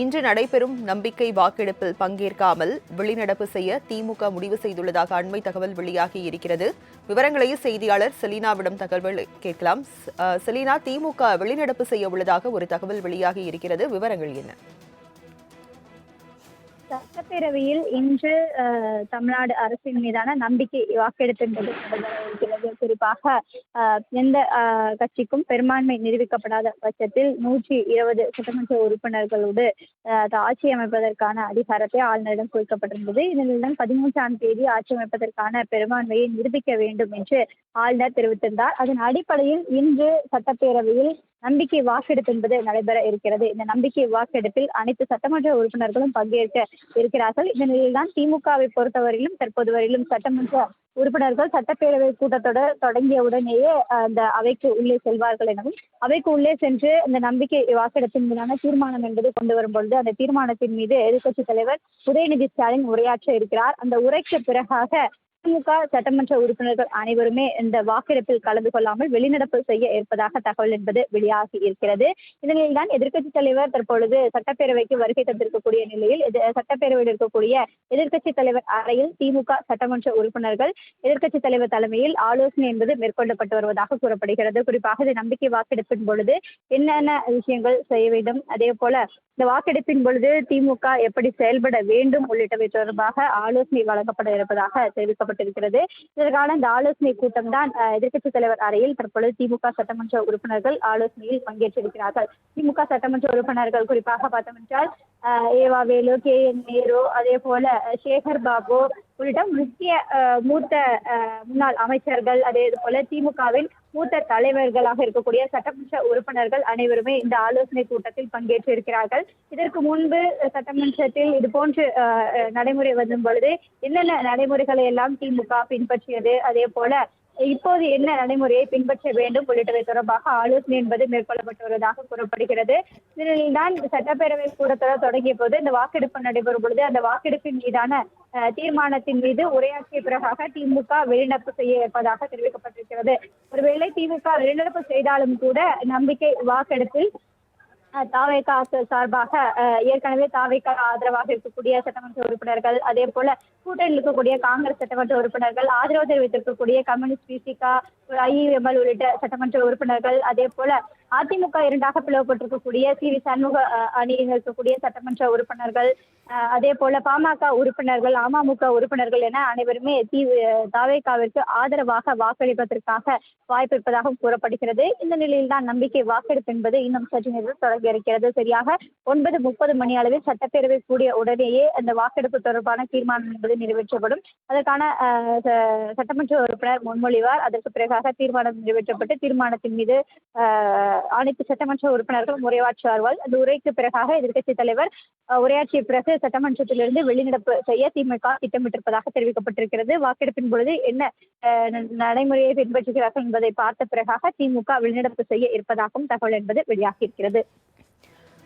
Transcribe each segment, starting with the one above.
இன்று நடைபெறும் நம்பிக்கை வாக்கெடுப்பில் பங்கேற்காமல் வெளிநடப்பு செய்ய திமுக முடிவு செய்துள்ளதாக அண்மை தகவல் வெளியாகி இருக்கிறது. விவரங்களை செய்தியாளர் செலீனாவிடம் தகவல் கேட்கலாம். செலீனா, திமுக வெளிநடப்பு செய்ய உள்ளதாக ஒரு தகவல் வெளியாகி இருக்கிறது. விவரங்கள் என்ன? சட்டப்பேரவையில் இன்று தமிழ்நாடு அரசின் மீதான நம்பிக்கை வாக்கெடுப்பு என்பது நடைபெற இருக்கிறது. குறிப்பாக எந்த கட்சிக்கும் பெரும்பான்மை நிரூபிக்கப்படாத பட்சத்தில் 120 சட்டமன்ற உறுப்பினர்களோடு ஆட்சி அமைப்பதற்கான அதிகாரத்தை ஆளுநரிடம் கொடுக்கப்பட்டிருந்தது. இதனுடன் 13ஆம் தேதி ஆட்சி அமைப்பதற்கான பெரும்பான்மையை நிரூபிக்க வேண்டும் என்று ஆளுநர் தெரிவித்திருந்தார். அதன் அடிப்படையில் இன்று சட்டப்பேரவையில் நம்பிக்கை வாக்கெடுப்பு என்பது நடைபெற இருக்கிறது. இந்த நம்பிக்கை வாக்கெடுப்பில் அனைத்து சட்டமன்ற உறுப்பினர்களும் பங்கேற்க இருக்கிறார்கள். இந்த நிலையில்தான் திமுகவை பொறுத்தவரையிலும் தற்போது வரையிலும் சட்டமன்ற உறுப்பினர்கள் சட்டப்பேரவை கூட்டத்தொடர் தொடங்கிய உடனேயே அந்த அவைக்கு உள்ளே செல்வார்கள் எனவும், அவைக்கு உள்ளே சென்று இந்த நம்பிக்கை வாக்கெடுப்பின் மீதான தீர்மானம் என்பது கொண்டு வரும் பொழுது அந்த தீர்மானத்தின் மீது எதிர்க்கட்சித் தலைவர் உதயநிதி ஸ்டாலின் உரையாற்ற இருக்கிறார். அந்த உரைக்கு பிறகாக திமுக சட்டமன்ற உறுப்பினர்கள் அனைவருமே இந்த வாக்கெடுப்பில் கலந்து கொள்ளாமல் வெளிநடப்பு செய்ய இருப்பதாக தகவல் என்பது வெளியாகி இருக்கிறது. இதனில்தான் எதிர்க்கட்சித் தலைவர் தற்பொழுது சட்டப்பேரவைக்கு வருகை தந்திருக்கக்கூடிய நிலையில் சட்டப்பேரவையில் இருக்கக்கூடிய எதிர்க்கட்சித் தலைவர் அறையில் திமுக சட்டமன்ற உறுப்பினர்கள் எதிர்க்கட்சித் தலைவர் தலைமையில் ஆலோசனை என்பது மேற்கொள்ளப்பட்டு வருவதாக கூறப்படுகிறது. குறிப்பாக இந்த நம்பிக்கை வாக்கெடுப்பின் பொழுது என்னென்ன விஷயங்கள் செய்ய வேண்டும், அதே போல இந்த வாக்கெடுப்பின் பொழுது திமுக எப்படி செயல்பட வேண்டும் உள்ளிட்டவை தொடர்பாக ஆலோசனை வழங்கப்பட இருப்பதாக தெரிவிக்கப்பட்டிருக்கிறது. இதற்கான இந்த ஆலோசனை கூட்டம் தான் எதிர்க்கட்சித் தலைவர் அறையில் தற்பொழுது திமுக சட்டமன்ற உறுப்பினர்கள் ஆலோசனையில் பங்கேற்றிருக்கிறார்கள். திமுக சட்டமன்ற உறுப்பினர்கள் குறிப்பாக பார்த்தோம் என்றால் ஏவா வேலு, KN நேரு, அதே போல சேகர் பாபு உள்ளிட்ட முக்கிய மூத்த முன்னாள் அமைச்சர்கள், அதே போல திமுகவின் மூத்த தலைவர்களாக இருக்கக்கூடிய சட்டமன்ற உறுப்பினர்கள் அனைவருமே இந்த ஆலோசனை கூட்டத்தில் பங்கேற்றிருக்கிறார்கள். இதற்கு முன்பு சட்டமன்றத்தில் இது போன்று நடைமுறை வரும் பொழுது என்னென்ன நடைமுறைகளை எல்லாம் திமுக பின்பற்றியது, அதே போல இப்போது என்ன நடைமுறையை பின்பற்ற வேண்டும் உள்ளிட்டவை தொடர்பாக ஆலோசனை என்பது மேற்கொள்ளப்பட்டு வருவதாக கூறப்படுகிறது. இதனில்தான் சட்டப்பேரவை கூட்டத்தொடர் தொடங்கிய போது இந்த வாக்கெடுப்பு நடைபெறும் பொழுது அந்த வாக்கெடுப்பின் மீதான தீர்மானத்தின் மீது உரையாற்றிய பிறகாக திமுக வெளிநடப்பு செய்ய இருப்பதாக தெரிவிக்கப்பட்டிருக்கிறது. ஒருவேளை திமுக வெளிநடப்பு செய்தாலும் கூட நம்பிக்கை வாக்கெடுப்பில் தாவேகா சார்பாக ஏற்கனவே தாவேகா ஆதரவாக இருக்கக்கூடிய சட்டமன்ற உறுப்பினர்கள், அதே போல கூட்டணியில் இருக்கக்கூடிய காங்கிரஸ் சட்டமன்ற உறுப்பினர்கள், ஆதரவு தெரிவித்திருக்கக்கூடிய கம்யூனிஸ்ட், விசிகா, IUML உள்ளிட்ட சட்டமன்ற உறுப்பினர்கள், அதே போல அதிமுக இரண்டாக பிளவுபட்டிருக்கக்கூடிய CV சண்முக அணியில் இருக்கக்கூடிய சட்டமன்ற உறுப்பினர்கள், அதே போல பாமக உறுப்பினர்கள், அமமுக உறுப்பினர்கள் என அனைவருமே தாவேகாவிற்கு ஆதரவாக வாக்களிப்பதற்காக வாய்ப்பு இருப்பதாக கூறப்படுகிறது. இந்த நிலையில் தான் நம்பிக்கை வாக்கெடுப்பு என்பது இன்னும் சற்று நேரம் தொடங்க இருக்கிறது. சரியாக 9:30 மணி அளவில் சட்டப்பேரவை கூடிய உடனேயே அந்த வாக்கெடுப்பு தொடர்பான தீர்மானம் என்பது நிறைவேற்றப்படும். அதற்கான சட்டமன்ற உறுப்பினர் முன்மொழிவார். அதற்கு பிறகாக தீர்மானம் நிறைவேற்றப்பட்டு தீர்மானத்தின் மீது அனைத்து சட்டமன்ற உறுப்பினர்கள் உரையாற்றுவார்கள். அந்த உரைக்கு பிறகாக எதிர்க்கட்சித் தலைவர் உரையாற்றிய பிறகு சட்டமன்றத்திலிருந்து வெளிநடப்பு செய்ய திமுக திட்டமிட்டிருப்பதாக தெரிவிக்கப்பட்டிருக்கிறது. வாக்கெடுப்பின் பொழுது என்ன நடைமுறையை பின்பற்றுகிறார்கள் என்பதை பார்த்த பிறகாக திமுக வெளிநடப்பு செய்ய இருப்பதாகவும் தகவல் என்பது வெளியாகி இருக்கிறது.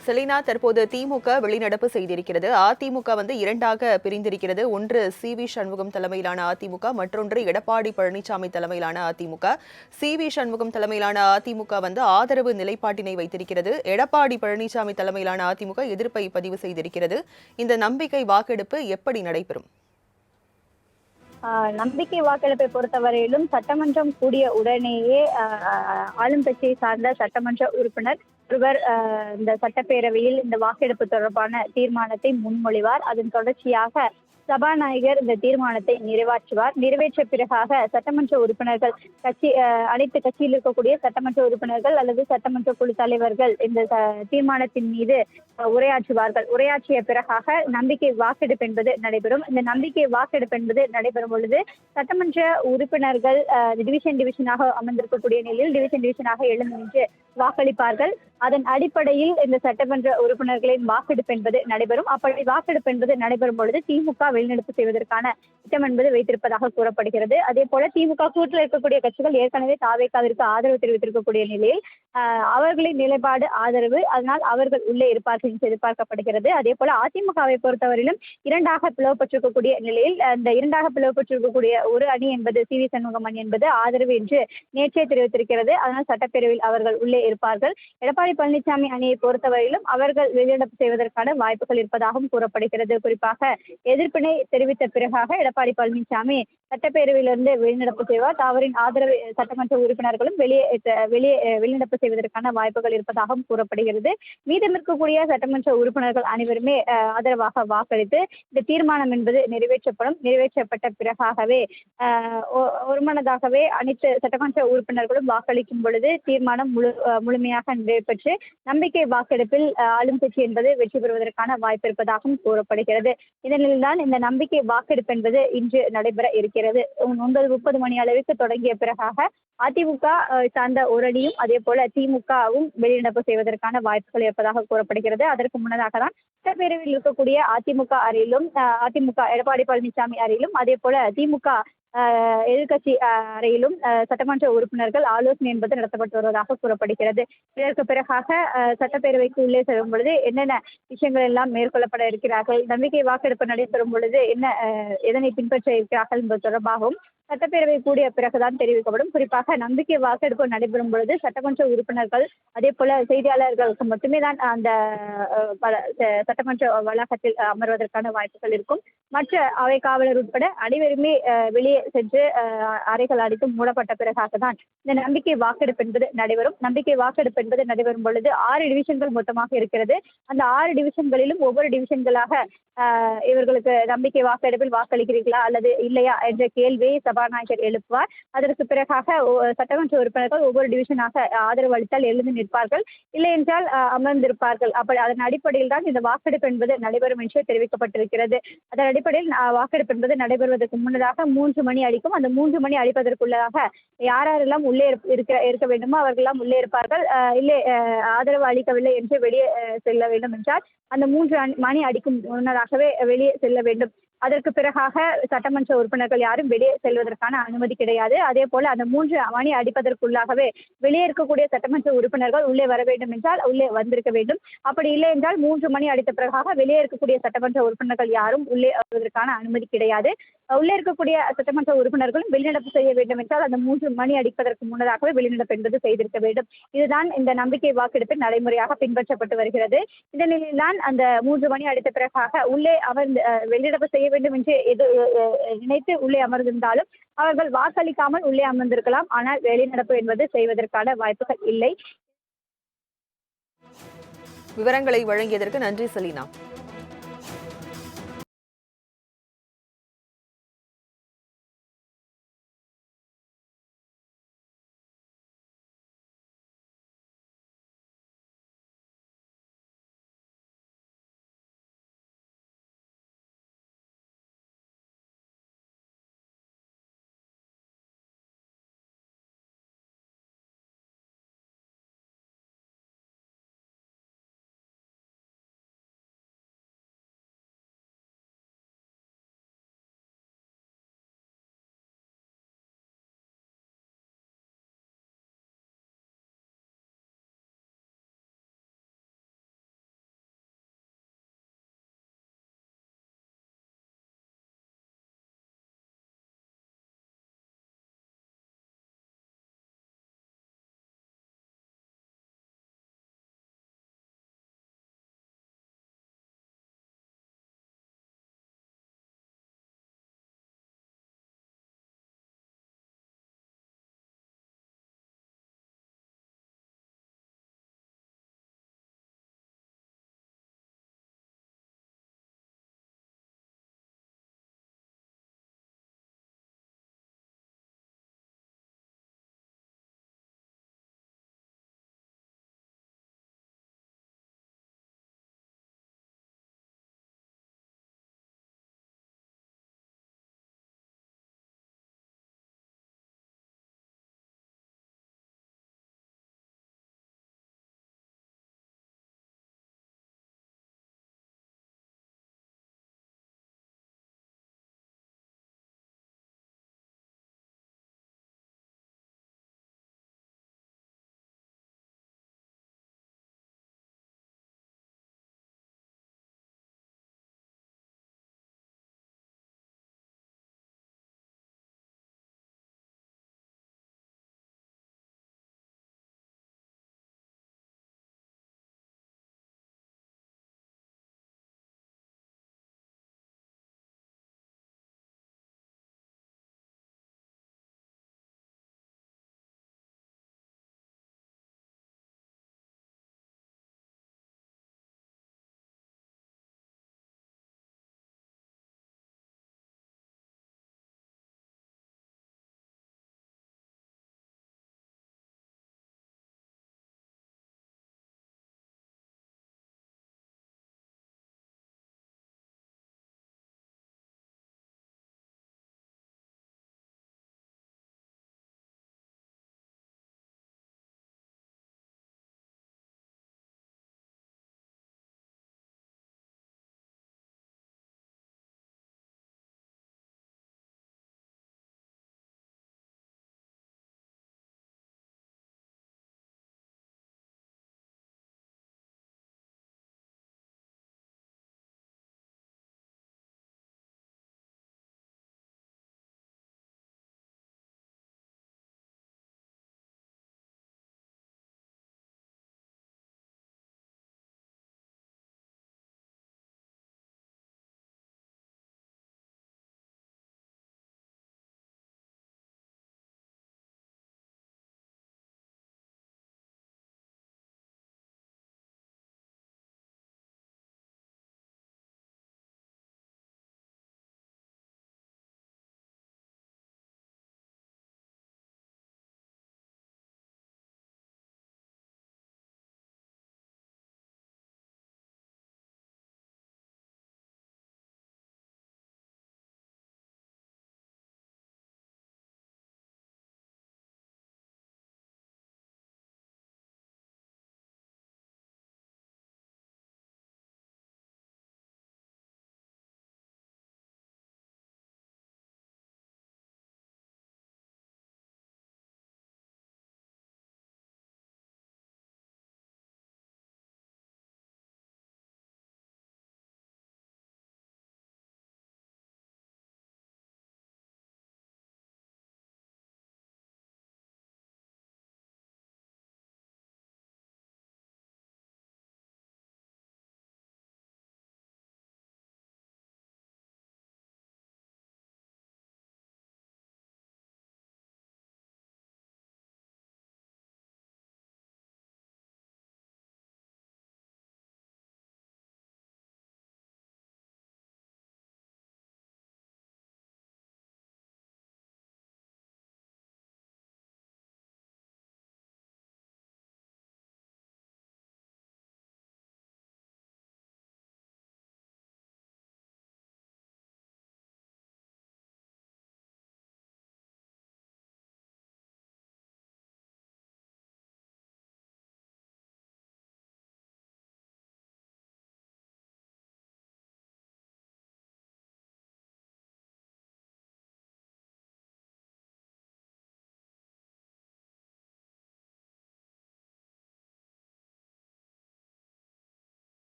செலீனா, தற்போது திமுக வெளிநடப்பு செய்திருக்கிறது. அதிமுக இரண்டாக பிரிந்திருக்கிறது. ஒன்று CV சண்முகம் தலைமையிலான அதிமுக, மற்றொன்று எடப்பாடி பழனிசாமி தலைமையிலான அதிமுக. CV சண்முகம் தலைமையிலான அதிமுக ஆதரவு நிலைப்பாட்டினை வைத்திருக்கிறது. எடப்பாடி பழனிசாமி தலைமையிலான அதிமுக எதிர்ப்பை பதிவு செய்திருக்கிறது. இந்த நம்பிக்கை வாக்கெடுப்பு எப்படி நடைபெறும்? நம்பிக்கை வாக்கெடுப்பை பொறுத்தவரையிலும் சட்டமன்றம் கூடிய உடனேயே ஆளும் கட்சியை சார்ந்த சட்டமன்ற உறுப்பினர் ஒருவர் இந்த சட்டப்பேரவையில் இந்த வாக்கெடுப்பு தொடர்பான தீர்மானத்தை முன்மொழிவார். அதன் தொடர்ச்சியாக சபாநாயகர் இந்த தீர்மானத்தை நிறைவேற்றுவார். நிறைவேற்ற பிறகாக சட்டமன்ற உறுப்பினர்கள் அனைத்து கட்சியில் இருக்கக்கூடிய சட்டமன்ற உறுப்பினர்கள் அல்லது சட்டமன்ற குழு தலைவர்கள் இந்த தீர்மானத்தின் மீது உரையாற்றுவார்கள். உரையாற்றிய பிறகாக நம்பிக்கை வாக்கெடுப்பு என்பது நடைபெறும். இந்த நம்பிக்கை வாக்கெடுப்பு என்பது நடைபெறும் பொழுது சட்டமன்ற உறுப்பினர்கள் டிவிஷனாக அமர்ந்திருக்கக்கூடிய நிலையில் டிவிஷனாக எழுந்து நின்று வாக்களிப்பார்கள். அதன் அடிப்படையில் இந்த சட்டமன்ற உறுப்பினர்களின் வாக்கெடுப்பு என்பது நடைபெறும். அப்படி வாக்கெடுப்பு என்பது நடைபெறும் பொழுது திமுக வெளிநடப்பு செய்வதற்கான திட்டம் என்பது வைத்திருப்பதாக கூறப்படுகிறது. அதே போல திமுக கூட்டில் இருக்கக்கூடிய கட்சிகள் ஏற்கனவே தாவேகாவிற்கு ஆதரவு தெரிவித்திருக்கக்கூடிய நிலையில் அவர்களின் நிலைப்பாடு ஆதரவு, அதனால் அவர்கள் உள்ளே இருப்பார்கள் அப்படின்னு எதிர்பார்க்கப்படுகிறது. அதே போல அதிமுகவை பொறுத்தவரையிலும் இரண்டாக பிளவுபட்டிருக்கக்கூடிய நிலையில் அந்த இரண்டாக பிளவுபட்டிருக்கக்கூடிய ஒரு அணி என்பது சி.வி. சண்முகம் அணி என்பது ஆதரவு என்று நேற்றே தெரிவித்திருக்கிறது. அதனால் சட்டப்பேரவையில் அவர்கள் உள்ளே இருப்பார்கள். எடப்பாடி பழனிசாமி அணியை பொறுத்தவரையிலும் அவர்கள் வெளிநடப்பு செய்வதற்கான வாய்ப்புகள் இருப்பதாகவும் கூறப்படுகிறது. குறிப்பாக எதிர்ப்பினை தெரிவித்த பிறகாக எடப்பாடி பழனிசாமி சட்டப்பேரவையிலிருந்து வெளிநடப்பு செய்வார். அவரின் ஆதரவு சட்டமன்ற உறுப்பினர்களும் வெளிநடப்பு செய்வதற்கான வாய்ப்புகள் இருப்பதாகவும் கூறப்படுகிறது. மீதம் இருக்கக்கூடிய சட்டமன்ற உறுப்பினர்கள் அனைவருமே ஆதரவாக வாக்களித்து இந்த தீர்மானம் என்பது நிறைவேற்றப்படும். நிறைவேற்றப்பட்ட பிறகாகவே ஒருமனதாகவே அனைத்து சட்டமன்ற உறுப்பினர்களும் வாக்களிக்கும் பொழுது தீர்மானம் முழுமையாக நிறைவேற்று நம்பிக்கை வாக்கெடுப்பில் ஆளும் கட்சி என்பது வெற்றி பெறுவதற்கான வாய்ப்பு இருப்பதாகவும் கூறப்படுகிறது. இதனில்தான் இந்த நம்பிக்கை வாக்கெடுப்பு என்பது இன்று நடைபெற இருக்கிறது. 9:30 மணி அளவிற்கு தொடங்கிய பிறகாக அதிமுக சார்ந்த ஒரு அணியும் அதே போல திமுகவும் வெளிநடப்பு செய்வதற்கான வாய்ப்புகள் இருப்பதாக கூறப்படுகிறது. அதற்கு முன்னதாக தான் சட்டப்பேரவையில் இருக்கக்கூடிய அதிமுக அறையிலும் அதிமுக எடப்பாடி பழனிசாமி அறையிலும் அதே போல திமுக எதிர்கட்சி அறையிலும் சட்டமன்ற உறுப்பினர்கள் ஆலோசனை என்பது நடத்தப்பட்டு வருவதாக கூறப்படுகிறது. இதற்கு பிறகாக சட்டப்பேரவைக்கு உள்ளே செல்லும் பொழுது என்னென்ன விஷயங்கள் எல்லாம் மேற்கொள்ளப்பட இருக்கிறார்கள், நம்பிக்கை வாக்கெடுப்பு நடைபெறும் பொழுது எதனை பின்பற்ற இருக்கிறார்கள் என்பது தொடர்பாகவும் சட்டப்பேரவை கூடிய பிறகுதான் தெரிவிக்கப்படும். குறிப்பாக நம்பிக்கை வாக்கெடுப்பு நடைபெறும் பொழுது சட்டமன்ற உறுப்பினர்கள் அதே போல செய்தியாளர்களுக்கு மட்டுமே தான் அந்த சட்டமன்ற வளாகத்தில் அமர்வதற்கான வாய்ப்புகள் இருக்கும். மற்ற அவை காவலர் உட்பட அனைவருமே வெளியே சென்று அறைகள் அனைத்தும் மூடப்பட்ட பிறகாக தான் இந்த நம்பிக்கை வாக்கெடுப்பு என்பது நடைபெறும். நம்பிக்கை வாக்கெடுப்பு என்பது நடைபெறும் பொழுது 6 டிவிஷன்கள் மொத்தமாக இருக்கிறது. அந்த 6 டிவிஷன்களிலும் ஒவ்வொரு டிவிஷன்களாக இவர்களுக்கு நம்பிக்கை வாக்கெடுப்பில் வாக்களிக்கிறீர்களா அல்லது இல்லையா என்ற கேள்வியை சபாநாயகர் எழுப்புவார். அதற்கு பிறகாக சட்டமன்ற உறுப்பினர்கள் ஒவ்வொரு டிவிஷனாக ஆதரவு அளித்தால் எழுந்து நிற்பார்கள், இல்லை என்றால் அமர்ந்திருப்பார்கள். அப்படி அதன் அடிப்படையில் தான் இந்த வாக்கெடுப்பு என்பது நடைபெறும் என்று தெரிவிக்கப்பட்டிருக்கிறது. அதன் அடிப்படையில் வாக்கெடுப்பு என்பது நடைபெறுவதற்கு முன்னதாக 3 மணி அடிக்கும். அந்த 3 மணி அடிப்பதற்குள்ளதாக யாரெல்லாம் உள்ளே இருக்க வேண்டுமோ அவர்களெல்லாம் உள்ளே இருப்பார்கள். இல்லை ஆதரவு அளிக்கவில்லை என்று வெளியே செல்ல வேண்டும் என்றால் அந்த 3 மணி அடிக்கும் முன்னதாகவே வெளியே செல்ல வேண்டும். அதற்கு பிறகாக சட்டமன்ற உறுப்பினர்கள் யாரும் வெளியே செல்வதற்கான அனுமதி கிடையாது. அதே போல அந்த 3 மணி அடிப்பதற்குள்ளாகவே வெளியே இருக்கக்கூடிய சட்டமன்ற உறுப்பினர்கள் உள்ளே வர வேண்டும் என்றால் உள்ளே வந்திருக்க வேண்டும். அப்படி இல்லை என்றால் 3 மணி அடித்த பிறகாக வெளியே இருக்கக்கூடிய சட்டமன்ற உறுப்பினர்கள் யாரும் உள்ளே வருவதற்கான அனுமதி கிடையாது. உள்ளே இருக்கக்கூடிய சட்டமன்ற உறுப்பினர்களும் வெளிநடப்பு செய்ய வேண்டும் என்றால் அந்த 3 மணி அடிப்பதற்கு முன்னதாகவே வெளிநடப்பு என்பது செய்திருக்க வேண்டும். இதுதான் இந்த நம்பிக்கை வாக்கெடுப்பில் நடைமுறையாக பின்பற்றப்பட்டு வருகிறது. இந்த நிலையில்தான் அந்த 3 மணி அடித்த பிறகாக உள்ளே அமர்ந்து வெளிநடப்பு செய்ய வேண்டும் என்று நினைத்து உள்ளே அமர்ந்திருந்தாலும் அவர்கள் வாக்களிக்காமல் உள்ளே அமர்ந்திருக்கலாம். ஆனால் வெளிநடப்பு என்பது செய்வதற்கான வாய்ப்புகள் இல்லை. விவரங்களை வழங்கியதற்கு நன்றி செலினா.